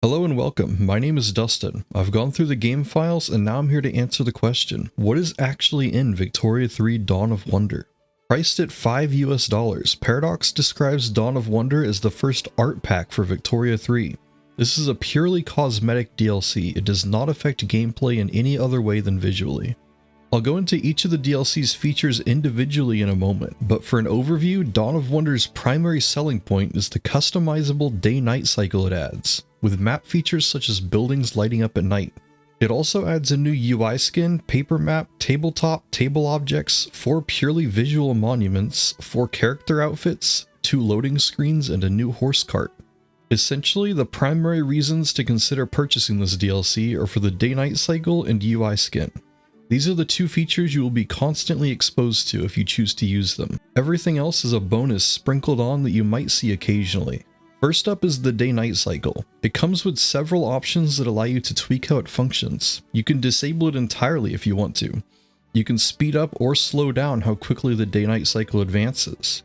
Hello and welcome, my name is Dustin. I've gone through the game files and now I'm here to answer the question, what is actually in Victoria 3 Dawn of Wonder? Priced at $5 US, Paradox describes Dawn of Wonder as the first art pack for Victoria 3. This is a purely cosmetic DLC, it does not affect gameplay in any other way than visually. I'll go into each of the DLC's features individually in a moment, but for an overview, Dawn of Wonder's primary selling point is the customizable day-night cycle it adds, with map features such as buildings lighting up at night. It also adds a new UI skin, paper map, tabletop, table objects, 4 purely visual monuments, 4 character outfits, 2 loading screens, and a new horse cart. Essentially, the primary reasons to consider purchasing this DLC are for the day-night cycle and UI skin. These are the 2 features you will be constantly exposed to if you choose to use them. Everything else is a bonus sprinkled on that you might see occasionally. First up is the day-night cycle. It comes with several options that allow you to tweak how it functions. You can disable it entirely if you want to. You can speed up or slow down how quickly the day-night cycle advances.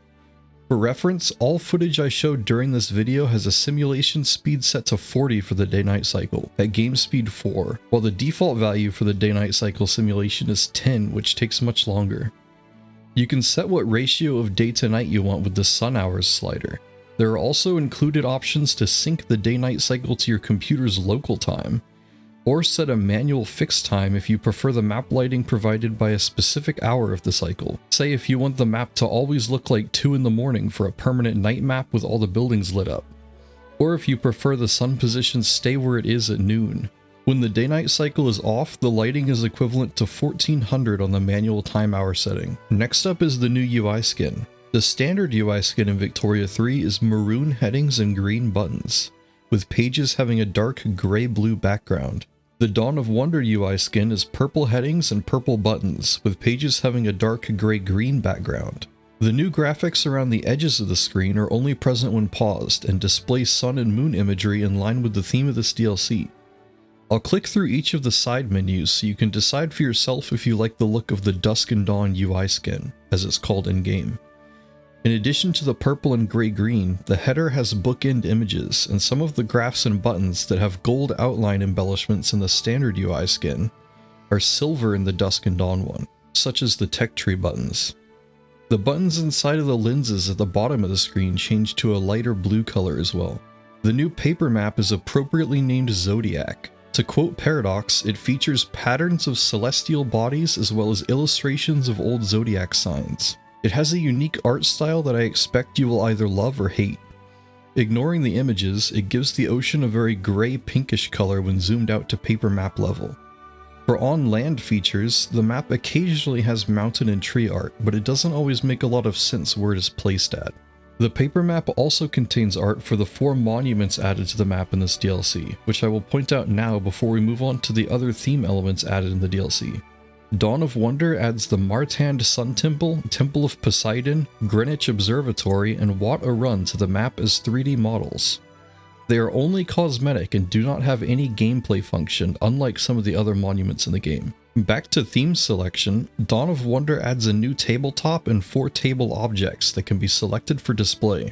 For reference, all footage I showed during this video has a simulation speed set to 40 for the day-night cycle, at game speed 4, while the default value for the day-night cycle simulation is 10, which takes much longer. You can set what ratio of day to night you want with the sun hours slider. There are also included options to sync the day-night cycle to your computer's local time, or set a manual fixed time if you prefer the map lighting provided by a specific hour of the cycle. Say if you want the map to always look like 2 in the morning for a permanent night map with all the buildings lit up. Or if you prefer the sun position stay where it is at noon. When the day-night cycle is off, the lighting is equivalent to 1400 on the manual time hour setting. Next up is the new UI skin. The standard UI skin in Victoria 3 is maroon headings and green buttons, with pages having a dark gray-blue background. The Dawn of Wonder UI skin is purple headings and purple buttons, with pages having a dark gray-green background. The new graphics around the edges of the screen are only present when paused, and display sun and moon imagery in line with the theme of this DLC. I'll click through each of the side menus so you can decide for yourself if you like the look of the Dusk and Dawn UI skin, as it's called in-game. In addition to the purple and gray-green, the header has bookend images, and some of the graphs and buttons that have gold outline embellishments in the standard UI skin are silver in the Dusk and Dawn one, such as the tech tree buttons. The buttons inside of the lenses at the bottom of the screen change to a lighter blue color as well. The new paper map is appropriately named Zodiac. To quote Paradox, it features patterns of celestial bodies as well as illustrations of old zodiac signs. It has a unique art style that I expect you will either love or hate. Ignoring the images, it gives the ocean a very gray pinkish color when zoomed out to paper map level. For on-land features, the map occasionally has mountain and tree art, but it doesn't always make a lot of sense where it is placed at. The paper map also contains art for the 4 monuments added to the map in this DLC, which I will point out now before we move on to the other theme elements added in the DLC. Dawn of Wonder adds the Martand Sun Temple, Temple of Poseidon, Greenwich Observatory, and Wat Arun to the map as 3D models. They are only cosmetic and do not have any gameplay function, unlike some of the other monuments in the game. Back to theme selection, Dawn of Wonder adds a new tabletop and 4 table objects that can be selected for display.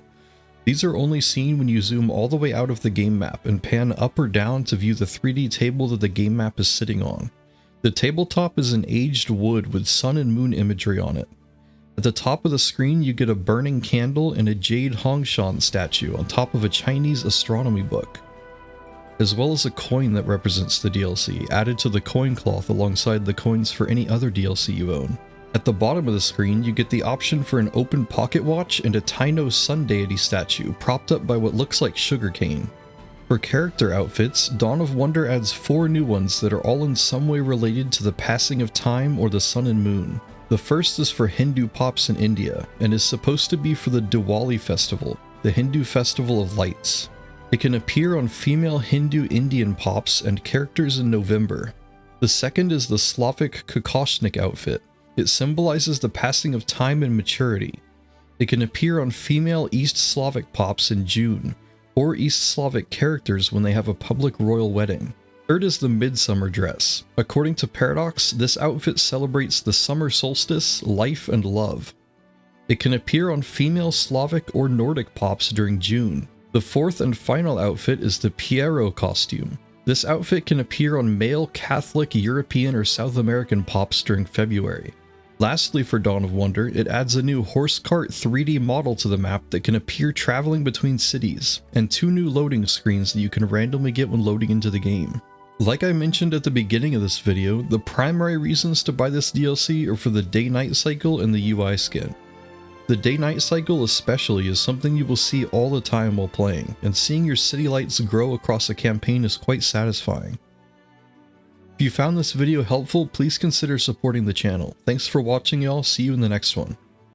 These are only seen when you zoom all the way out of the game map and pan up or down to view the 3D table that the game map is sitting on. The tabletop is an aged wood with sun and moon imagery on it. At the top of the screen you get a burning candle and a Jade Hongshan statue on top of a Chinese astronomy book, as well as a coin that represents the DLC, added to the coin cloth alongside the coins for any other DLC you own. At the bottom of the screen you get the option for an open pocket watch and a Taino sun deity statue propped up by what looks like sugarcane. For character outfits, Dawn of Wonder adds 4 new ones that are all in some way related to the passing of time or the sun and moon. The first is for Hindu pops in India, and is supposed to be for the Diwali festival, the Hindu festival of lights. It can appear on female Hindu Indian pops and characters in November. The second is the Slavic Kokoshnik outfit. It symbolizes the passing of time and maturity. It can appear on female East Slavic pops in June, or East Slavic characters when they have a public royal wedding. Third is the Midsummer dress. According to Paradox, this outfit celebrates the summer solstice, life, and love. It can appear on female Slavic or Nordic pops during June. The fourth and final outfit is the Piero costume. This outfit can appear on male Catholic European or South American pops during February. Lastly, for Dawn of Wonder, it adds a new horse cart 3D model to the map that can appear traveling between cities, and 2 new loading screens that you can randomly get when loading into the game. Like I mentioned at the beginning of this video, the primary reasons to buy this DLC are for the day-night cycle and the UI skin. The day-night cycle especially is something you will see all the time while playing, and seeing your city lights grow across a campaign is quite satisfying. If you found this video helpful, please consider supporting the channel. Thanks for watching y'all, see you in the next one.